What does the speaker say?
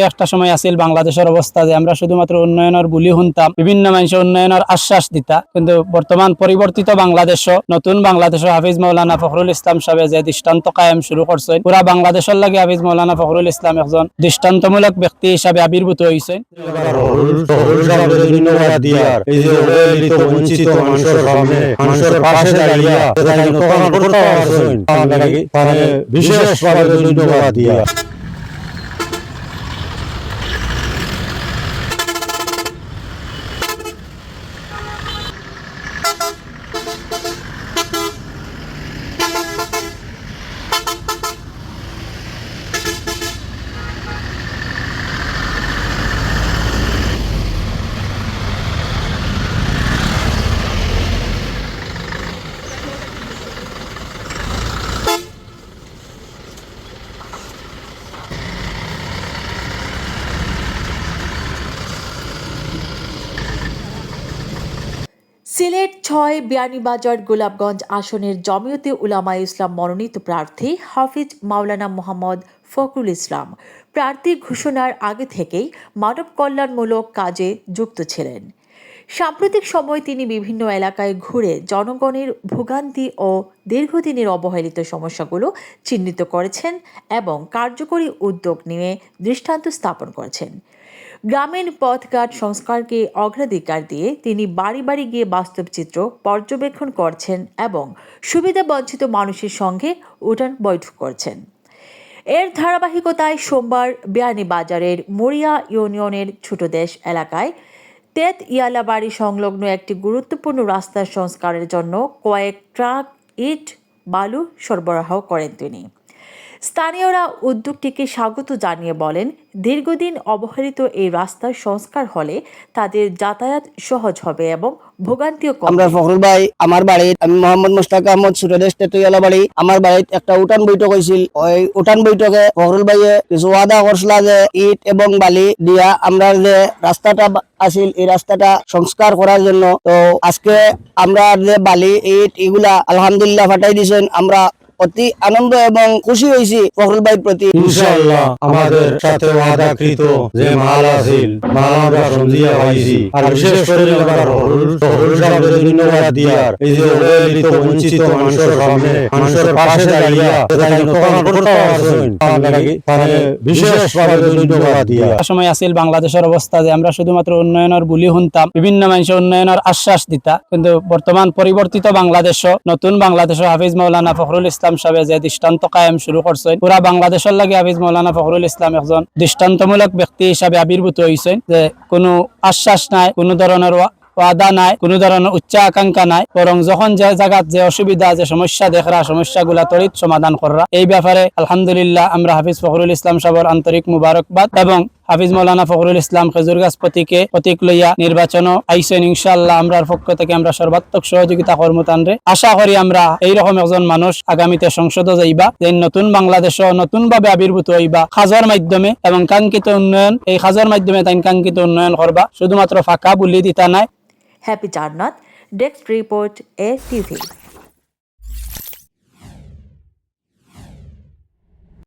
একটা সময় আছিল বাংলাদেশের অবস্থা যে আমরা শুধুমাত্র উন্নয়নের বুলি শুনতাম, বিভিন্ন মানুষের উন্নয়নের আশ্বাস দিতা, কিন্তু বর্তমান পরিবর্তিত বাংলাদেশ, নতুন বাংলাদেশ হাফিজ মৌলানা ফখরুল ইসলাম সাহেব যে দৃষ্টান্ত কায়েম শুরু করছেন, পুরা বাংলাদেশের লাগে হাফিজ মৌলানা ফখরুল ইসলাম একজন দৃষ্টান্তমূলক ব্যক্তি হিসাবে আবির্ভূত হয়েছেন। বিশেষভাবে ধন্যবাদ দিয়া সিলেট ৬ বিয়ানীবাজার গোলাপগঞ্জ আসনের জমিয়তে উলামায়ে ইসলাম মনোনীত প্রার্থী হাফিজ মাওলানা মোহাম্মদ ফখরুল ইসলাম প্রার্থীর ঘোষণার আগে থেকেই মানব কল্যাণমূলক কাজে যুক্ত ছিলেন। সাম্প্রতিক সময়ে তিনি বিভিন্ন এলাকায় ঘুরে জনগণের ভোগান্তি ও দীর্ঘদিনের অবহেলিত সমস্যাগুলো চিহ্নিত করেছেন এবং কার্যকরী উদ্যোগ নিয়ে দৃষ্টান্ত স্থাপন করেছেন। গ্রামীণ পথঘাট সংস্কারকে অগ্রাধিকার দিয়ে তিনি বাড়ি বাড়ি গিয়ে বাস্তব চিত্র পর্যবেক্ষণ করছেন এবং সুবিধা বঞ্চিত মানুষের সঙ্গে উঠান বৈঠক করছেন। এর ধারাবাহিকতায় সোমবার বিয়ানীবাজারের মরিয়া ইউনিয়নের ছোটদেশ এলাকায় তেত ইয়ালাবাড়ি সংলগ্ন একটি গুরুত্বপূর্ণ রাস্তার সংস্কারের জন্য কয়েক ট্রাক ইট বালু সরবরাহ করেন তিনি। স্থানীয়রা উদ্যোগটিকে স্বাগত জানিয়ে বলেন, দীর্ঘদিন অবহেলিত এই রাস্তার সংস্কার হলে তাদের যাতায়াত সহজ হবে এবং ভোগান্তিও কমবে। আমরা ফখরুল ভাই আমার বাড়ি, আমি মোহাম্মদ মুশতাক আহমদ সুরেশ তেতুয়ালা বাড়ি, আমার বাড়িতে একটা উঠান বৈঠক হয়েছিল। ওই উঠান বৈঠকে ফখরুল ভাইয়ে কিছু ওয়াদা করছিল যে ইট এবং বালি দিয়া আমরা যে রাস্তাটা আসিল এই রাস্তাটা সংস্কার করার জন্য। তো আজকে আমরা যে বালি ইট এগুলা আলহামদুলিল্লাহ ফাটাই দিয়েছেন। আমরা অতি আনন্দ এবং খুশি হয়েছি ফখরুল ভাইয়ের প্রতি। ইনশাআল্লাহ আমাদের সাথে ওয়াদাকৃত যে মাল আছিল মাল আমরা সমঝিয়া পাইছি। আর বিশেষ করে আমরা ফখরুল সাহেবের ধন্যবাদ দিয়ার এই যে অবহেলিত বঞ্চিত মানুষের সামনে মানুষের পাশে দাঁড়িয়ে তাকে তখন করতে পারছেন, তাকে বিশেষভাবে ধন্যবাদ দিয়া। সময় আছিল বাংলাদেশের অবস্থা যে আমরা শুধুমাত্র উন্নয়নের বুলি শুনতাম, বিভিন্ন মানুষের উন্নয়নের আশ্বাস দিতা, কিন্তু বর্তমান পরিবর্তিত বাংলাদেশ, নতুন বাংলাদেশ হাফিজ মৌলানা ফখরুল ইসলাম সাহেব যে দৃষ্টান্ত কায়েম শুরু করছেন, পুরা বাংলাদেশের লাগে হাফিজ মৌলানা ফখরুল ইসলাম একজন দৃষ্টান্তমূলক ব্যক্তি হিসাবে আবির্ভূত হয়েছেন। যে কোনো আশ্বাস নাই, কোনো ধরনের ওয়াদা নাই, কোনো ধরনের উচ্চ আকাঙ্ক্ষা নাই, বরং যখন যে জায়গাত যে অসুবিধা যে সমস্যা দেখরা সমস্যাগুলা তড়িৎ সমাধান করা। এই ব্যাপারে আলহামদুলিল্লাহ আমরা হাফিজ ফখরুল ইসলাম সাহেবের আন্তরিক মুবারকবাদ এবং হাফিজ মৌলানা ফখরুল ইসলাম খেজুরগাছ প্রতীক লইয়া নির্বাচন আইসেন। ইনশাআল্লাহ আমরার পক্ষ থেকে আমরা সর্বাত্মক সহযোগিতা করবো। তানরে আশা করি আমরা এইরকম একজন মানুষ আগামীতে সংসদে যাইবা, যে নতুন বাংলাদেশ নতুন ভাবে আবির্ভূত হইবা কাজের মাধ্যমে এবং কাঙ্ক্ষিত উন্নয়ন, এই কাজের মাধ্যমে তাই কাঙ্ক্ষিত উন্নয়ন করবা, শুধুমাত্র ফাঁকা বুলি দিতা নাই। হ্যাপি জান্নাত, ডেস্ক রিপোর্ট ATV।